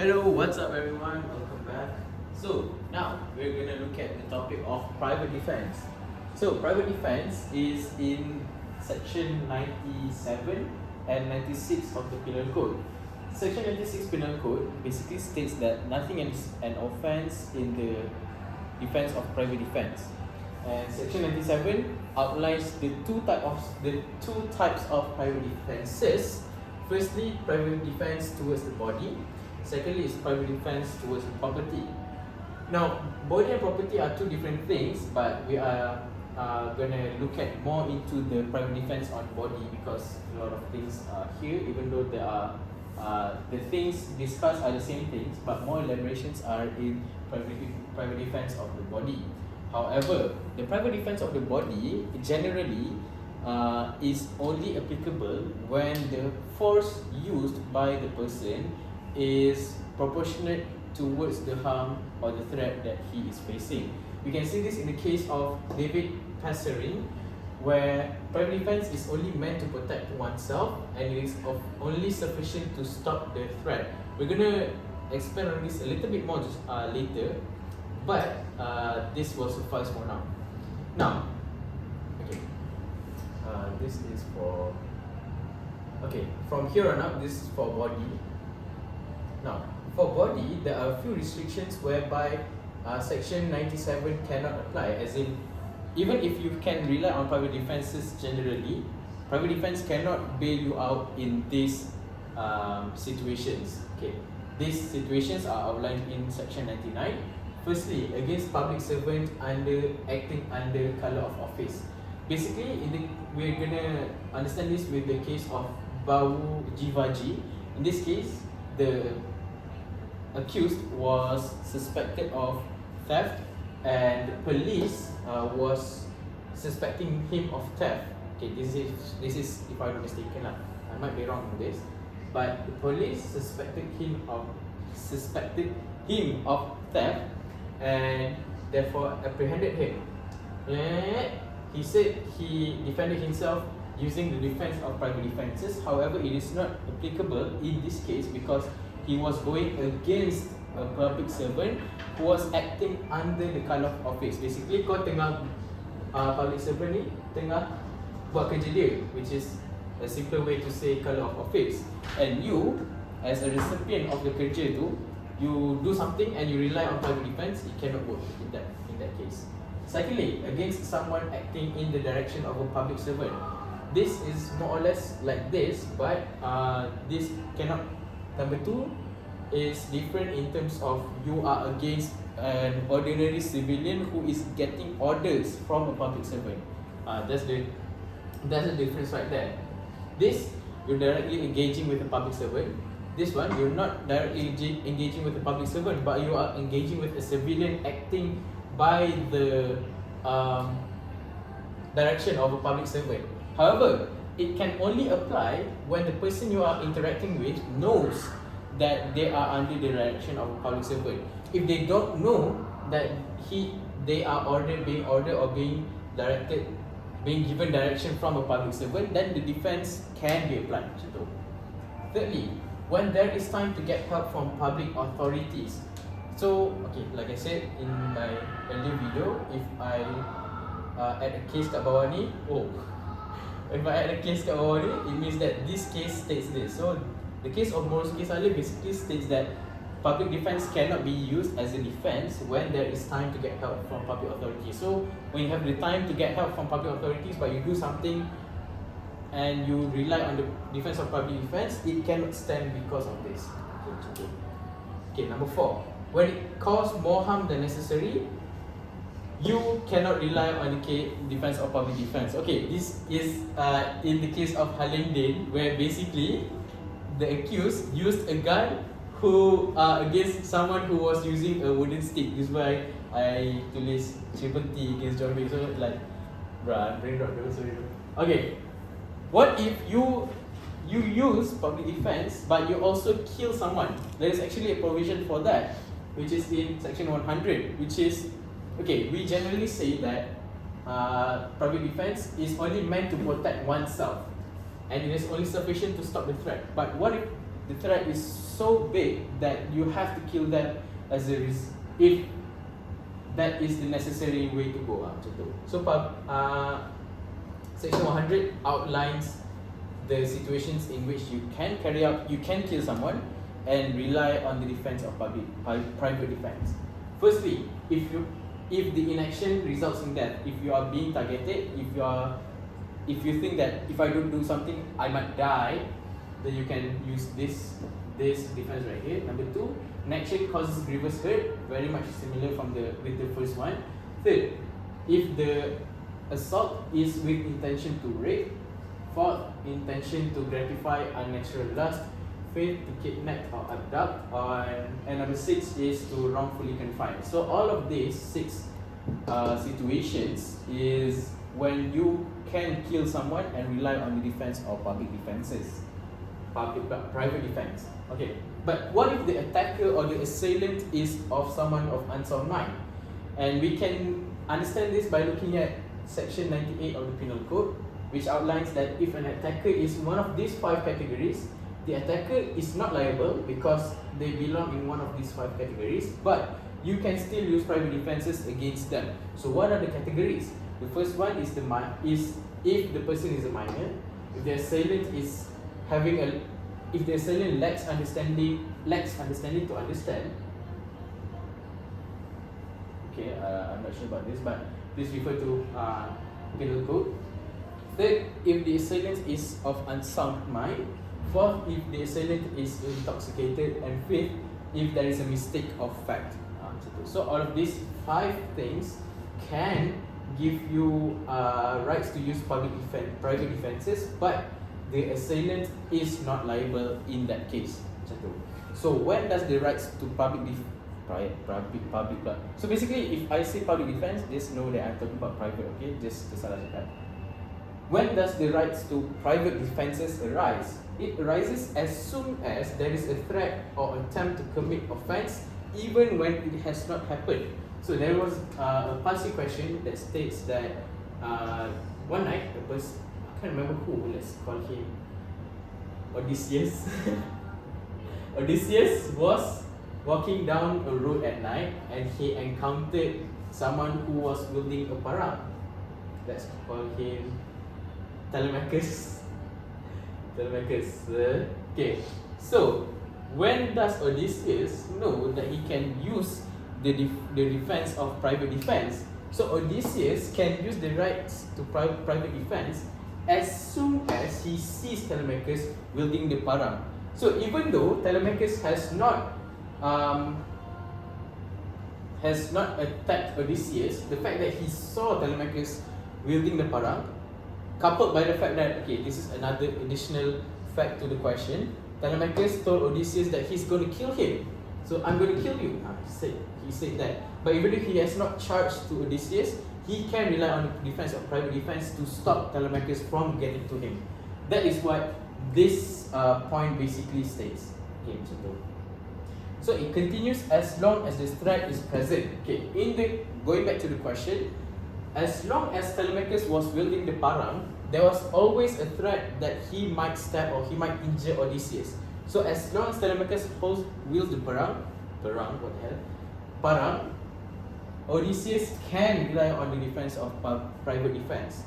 Hello, what's up everyone? Welcome back. So now we're gonna look at the topic of private defense. So private defense is in section 97 and 96 of the Penal Code. Section 96 Penal Code basically states that nothing is an offense in the defense of private defense. And section 97 outlines the two types of private defenses. Firstly, private defense towards the body. Secondly is private defense towards the property. Now, body and property are two different things, but we are going to look at more into the private defense on body because a lot of things are here, even though there are the things discussed are the same things, but more elaborations are in private defense of the body. However, the private defense of the body generally is only applicable when the force used by the person is proportionate towards the harm or the threat that he is facing. We can see this in the case of David Passerin, where private defense is only meant to protect oneself and it is only sufficient to stop the threat. We're going to expand on this a little bit more just later, but this will suffice for now. Now, okay, this is for, okay, from here on out, this is for body. Now, for body, there are a few restrictions whereby section 97 cannot apply, as in, even if you can rely on private defenses generally, private defense cannot bail you out in these situations. Okay, these situations are outlined in section 99. Firstly, against public servant acting under colour of office. Basically, we're gonna understand this with the case of Bau Jivaji. In this case, the accused was suspected of theft and the police was suspecting him of theft. Okay, this is if I'm not mistaken lah. I might be wrong on this, but the police suspected him of theft and therefore apprehended him. And he said he defended himself using the defense of private defenses. However, it is not applicable in this case because he was going against a public servant who was acting under the colour of office. Basically, kau tengah public servant ni tengah buat kerja dia, which is a simpler way to say colour of office. And you, as a recipient of the kerja tu, you do something and you rely on private defense, it cannot work in that case. Secondly, against someone acting in the direction of a public servant. This is more or less like this, but this cannot. Number two is different in terms of you are against an ordinary civilian who is getting orders from a public servant. That's the difference right there. This, you're directly engaging with a public servant. This one, you're not directly engaging with a public servant, but you are engaging with a civilian acting by the direction of a public servant. However, it can only apply when the person you are interacting with knows that they are under the direction of a public servant. If they don't know that they are being ordered or being directed, being given direction from a public servant, then the defense can be applied. Thirdly, when there is time to get help from public authorities. So, okay, like I said in my earlier video, if I add a case kat bawah ni, if I add a case kat bawah ni, it means that this case states this. So, the case of Morosuke Saleh basically states that public defense cannot be used as a defense when there is time to get help from public authorities. So, when you have the time to get help from public authorities but you do something and you rely on the defense of public defense, it cannot stand because of this. Okay, number 4. When it causes more harm than necessary, you cannot rely on the defense of public defense. Okay, this is in the case of Halim Din, where basically the accused used a gun against someone who was using a wooden stick. This is why I tulis triple T against John Wick. So like, brain rot. Sorry. Okay, what if you use public defense but you also kill someone? There is actually a provision for that, which is in section 100, which is, okay, we generally say that private defense is only meant to protect oneself and it is only sufficient to stop the threat. But what if the threat is so big that you have to kill them as a if that is the necessary way to go macam tu. So section 100 outlines the situations in which you can kill someone and rely on the defense of private defense. Firstly, if the inaction results in death, if you are being targeted, if you think that if I don't do something I might die, then you can use this defense right here. Number 2, inaction causes grievous hurt, very much similar with the first one. Third, if the assault is with intention to rape. Fourth, intention to gratify unnatural lust. Fifth, to kidnap or abduct. And number 6 is to wrongfully confine. So all of these 6 situations is when you can kill someone and rely on the defense of private defense. Okay, but what if the attacker or the assailant is of someone of unsound mind? And we can understand this by looking at section 98 of the Penal Code, which outlines that if an attacker is one of these 5 categories, the attacker is not liable because they belong in one of these 5 categories, but you can still use private defenses against them. So what are the categories? The first one is if the person is a minor, if the assailant is if the assailant lacks understanding to understand. Okay, I'm not sure about this, but please refer to Penal Code. Third, if the assailant is of unsound mind. Fourth, if the assailant is intoxicated. And fifth, if there is a mistake of fact. So all of these 5 things can give you rights to use private defenses, but the assailant is not liable in that case. So when does the rights to public so basically, if I say public defense, just know that I'm talking about private. Okay, just salah cakap. When does the rights to private defenses arise? It arises as soon as there is a threat or attempt to commit offence, even when it has not happened. So there was a past question that states that one night a person, I can't remember who, let's call him Odysseus. Odysseus was walking down a road at night and he encountered someone who was wielding a parang. Let's call him Telemachus. Okay, so when does Odysseus know that he can use the defense of private defense? So Odysseus can use the rights to private defense as soon as he sees Telemachus wielding the parang. So even though Telemachus has not attacked Odysseus, the fact that he saw Telemachus wielding the parang, coupled by the fact that, okay, this is another additional fact to the question, Telemachus told Odysseus that he's going to kill him. So I'm going to kill you. He said that. But even if he has not charged to Odysseus, he can rely on the defense of private defense to stop Telemachus from getting to him. That is what this point basically states. Okay, so it continues as long as the threat is present. Okay, going back to the question, as long as Telemachus was wielding the parang, there was always a threat that he might stab or he might injure Odysseus. So as long as Telemachus wields the parang, Odysseus can rely on the defense of private defense.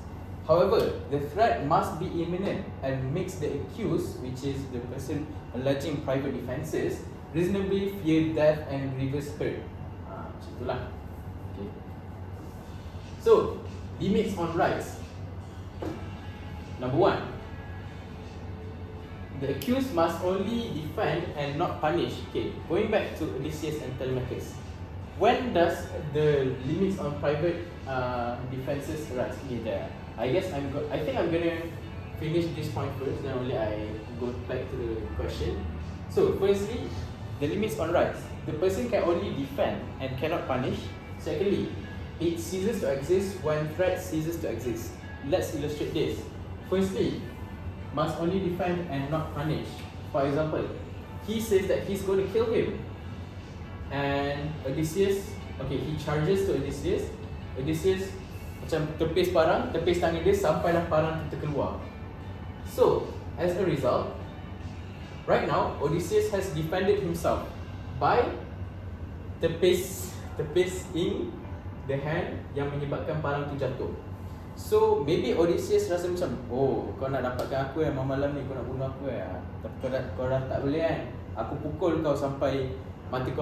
However, the threat must be imminent and makes the accused, which is the person alleging private defenses, reasonably fear death and grievous hurt. Itulah. Okay. So, limits on rights. Number 1, the accused must only defend and not punish. Okay, going back to Odysseus and Telemachus. When does the limits on private defenses arise? I think I'm gonna finish this point first, then only I go back to the question. So, firstly, the limits on rights. The person can only defend and cannot punish. Secondly, it ceases to exist when threat ceases to exist. Let's illustrate this. Firstly, must only defend and not punish. For example, he says that he's going to kill him, and Odysseus, okay, he charges to Odysseus. Odysseus macam tepis tangan dia sampailah parang kita keluar. So, as a result, Right now, Odysseus has defended himself by tepis-in the hand yang menyebabkan parang tu jatuh. So maybe Odysseus rasa macam, oh kau nak dapatkan aku malam ni, kau nak bunuh aku tapi kau dah tak boleh kan. Aku pukul kau sampai muka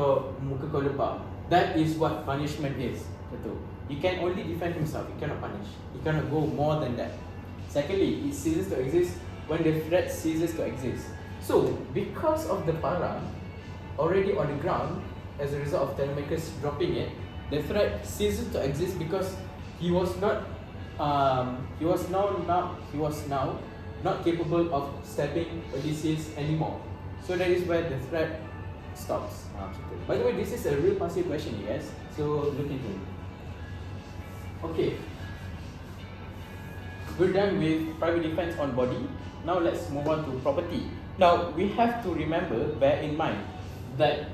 kau lebam. That is what punishment is. Betul. He can only defend himself, he cannot punish. He cannot go more than that. Secondly, it ceases to exist when the threat ceases to exist. So, because of the parang already on the ground, as a result of Telemachus dropping it, the threat ceases to exist because he was now not capable of stabbing Odysseus anymore. So that is where the threat stops. By the way, this is a real passive question, yes? So look into it. Okay. We're done with private defense on body. Now let's move on to property. Now we have to remember, bear in mind, that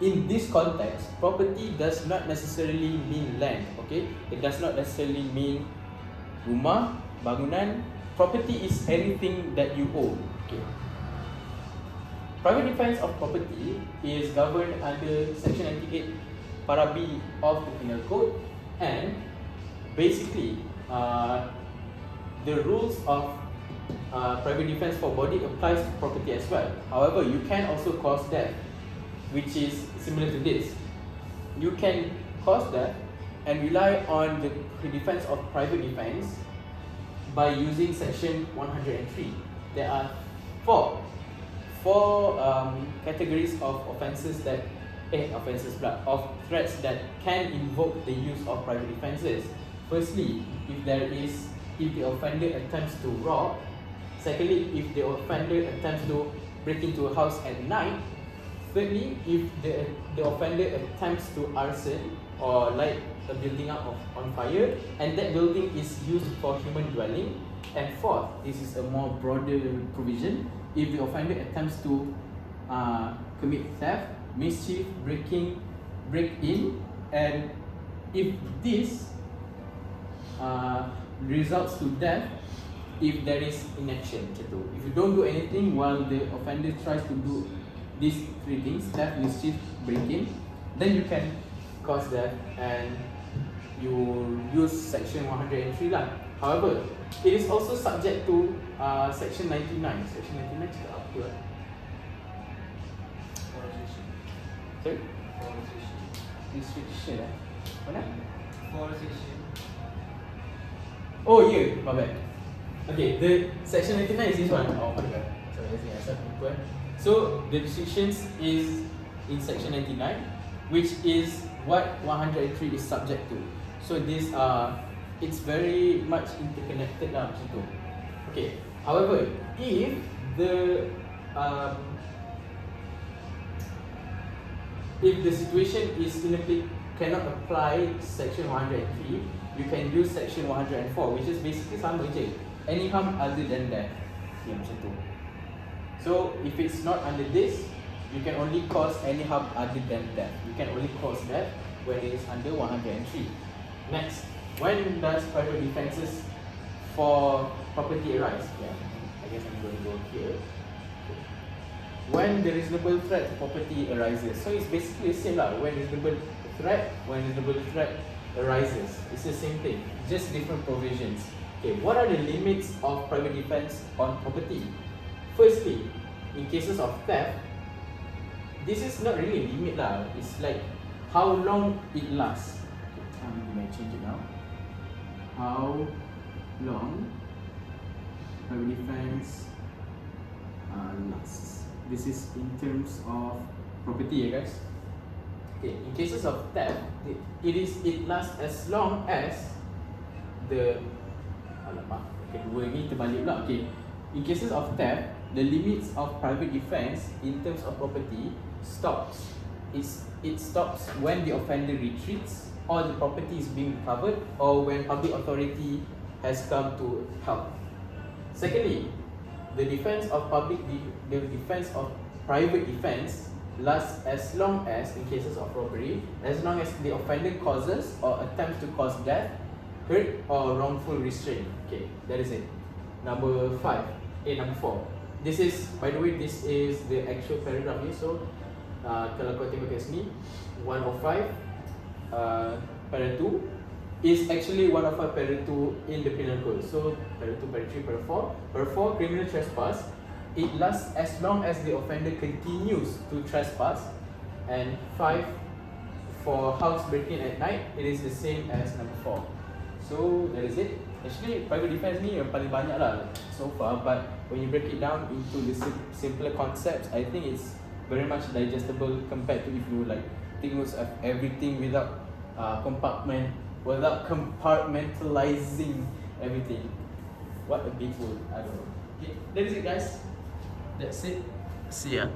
in this context, property does not necessarily mean land, okay? It does not necessarily mean rumah, bangunan. Property is anything that you own, okay? Private defense of property is governed under Section 98 Para B of the Penal Code, and basically the rules of private defense for body applies to property as well. However, you can also cause death, which is similar to this. You can cause death and rely on the defense of private defense by using Section 103. There are four categories of offences of threats that can invoke the use of private defences. Firstly, if the offender attempts to rob. Secondly, if the offender attempts to break into a house at night. Thirdly, if the offender attempts to arson or light a building up on fire, and that building is used for human dwelling. And fourth, this is a more broader provision, if the offender attempts to commit theft, mischief, break-in, and if this results to death, if there is inaction. If you don't do anything while the offender tries to do these three things, theft, mischief, break-in, then you can cause death and you use Section 103 lah. However, it is also subject to Section 99. Section 99 cakap apa? Sorry? Restriction Mana? Oh yeah, my bad. Okay, the Section 99 is this one. Oh my god. Sorry, so the restrictions is in Section 99, which is what 103 is subject to. So this it's very much interconnected lah macam tu. Okay. However, if the situation is cannot apply Section 103, you can use Section 104, which is basically sama je. Any harm other than that. Okay, macam tu. So if it's not under this, you can only cause any harm other than that. You can only cause that when it is under 103. Next, when does private defenses for property arise? Yeah, I guess I'm going to go here. When the reasonable threat to property arises. So it's basically the same lah. When reasonable threat arises. It's the same thing, just different provisions. Okay, what are the limits of private defense on property? Firstly, in cases of theft, this is not really a limit lah. It's like how long it lasts. Okay, I'm going to change it now. How long private defense lasts. This is in terms of property, guys. Okay, in cases of theft, it lasts as long as the okay, dua ni terbalik pula. Okay, in cases of theft, the limits of private defense in terms of property stops. It stops when the offender retreats, or the property is being recovered, or when public authority has come to help. Secondly, the defense of private defense lasts as long as, in cases of robbery, as long as the offender causes or attempts to cause death, hurt, or wrongful restraint. Okay, that is it. Number 4. this is, by the way, this is the actual paragraph ni. So kalau kau tengok kat sini, 105 paragraph 2 is actually 105 paragraph 2 in the penal code. So paragraph 2, paragraph 3, paragraph 4. Paragraph 4, criminal trespass, it lasts as long as the offender continues to trespass. And 5, for house breaking at night, it is the same as number 4. So that is it. Actually, private defense ni yang paling banyak lah so far, but when you break it down into the simpler concepts, I think it's very much digestible compared to if you like think of everything without compartmentalizing everything. What a big word, I don't know. Okay, that is it guys. That's it. See ya.